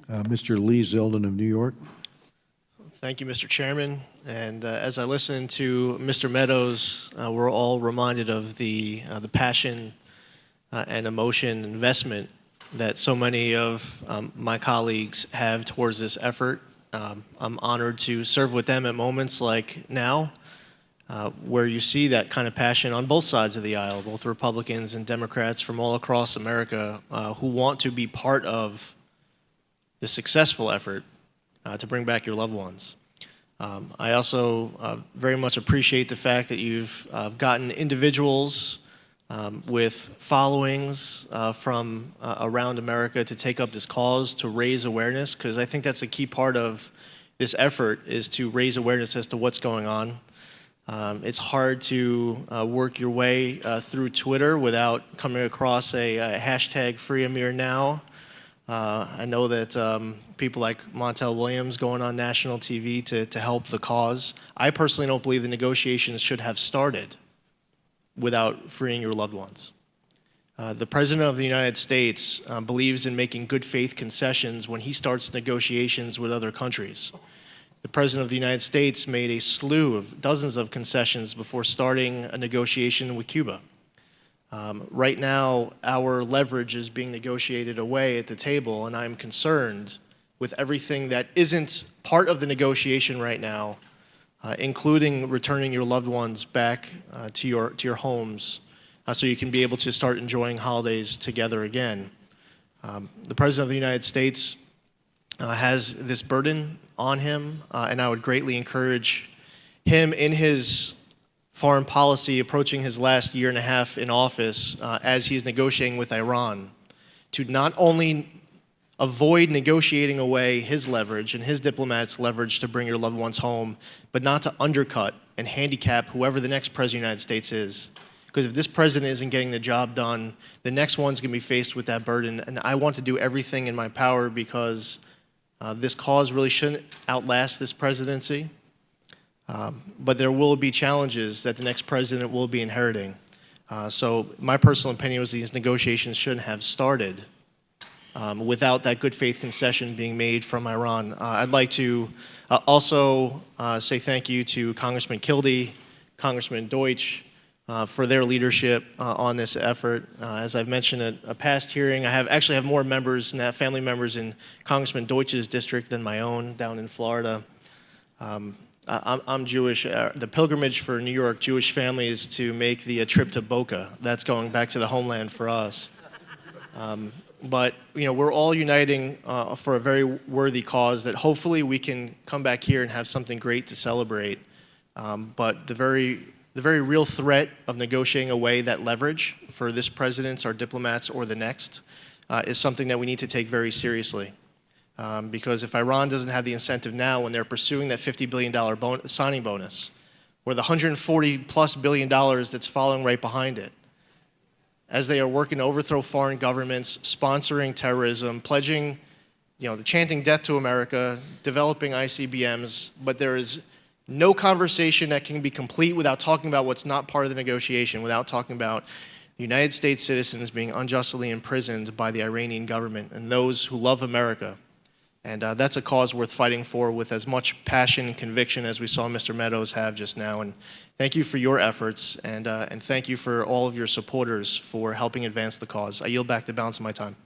Mr. Lee Zeldin of New York. Thank you, Mr. Chairman. And as I listen to Mr. Meadows, we're all reminded of the passion and emotion investment that so many of my colleagues have towards this effort. I'm honored to serve with them at moments like now, where you see that kind of passion on both sides of the aisle, both Republicans and Democrats from all across America who want to be part of the successful effort to bring back your loved ones. I also very much appreciate the fact that you've gotten individuals with followings from around America to take up this cause, to raise awareness, because I think that's a key part of this effort, is to raise awareness as to what's going on. It's hard to work your way through Twitter without coming across a hashtag Free Amir Now. I know that people like Montel Williams going on national TV to help the cause. I personally don't believe the negotiations should have started without freeing your loved ones. The President of the United States believes in making good faith concessions when he starts negotiations with other countries. The President of the United States made a slew of dozens of concessions before starting a negotiation with Cuba. Right now, our leverage is being negotiated away at the table, and I'm concerned with everything that isn't part of the negotiation right now, including returning your loved ones back to your homes so you can be able to start enjoying holidays together again. The President of the United States has this burden on him, and I would greatly encourage him in his foreign policy approaching his last year and a half in office as he's negotiating with Iran to not only avoid negotiating away his leverage and his diplomats' leverage to bring your loved ones home, but not to undercut and handicap whoever the next president of the United States is. Because if this president isn't getting the job done, the next one's going to be faced with that burden. And I want to do everything in my power because this cause really shouldn't outlast this presidency. But there will be challenges that the next president will be inheriting. So my personal opinion was these negotiations shouldn't have started without that good faith concession being made from Iran. I'd like to also say thank you to Congressman Kildee, Congressman Deutsch, for their leadership on this effort. As I've mentioned at a past hearing, I actually have more members, family members in Congressman Deutsch's district than my own down in Florida. I'm Jewish. The pilgrimage for New York Jewish families to make the trip to Boca. That's going back to the homeland for us. But we're all uniting for a very worthy cause that hopefully we can come back here and have something great to celebrate. But the very real threat of negotiating away that leverage for this president's, our diplomats, or the next is something that we need to take very seriously. Because if Iran doesn't have the incentive now when they're pursuing that $50 billion signing bonus, or the $140+ billion that's following right behind it, as they are working to overthrow foreign governments, sponsoring terrorism, pledging, the chanting death to America, developing ICBMs, but there is no conversation that can be complete without talking about what's not part of the negotiation, without talking about the United States citizens being unjustly imprisoned by the Iranian government and those who love America. And that's a cause worth fighting for with as much passion and conviction as we saw Mr. Meadows have just now. And thank you for your efforts, and thank you for all of your supporters for helping advance the cause. I yield back the balance of my time.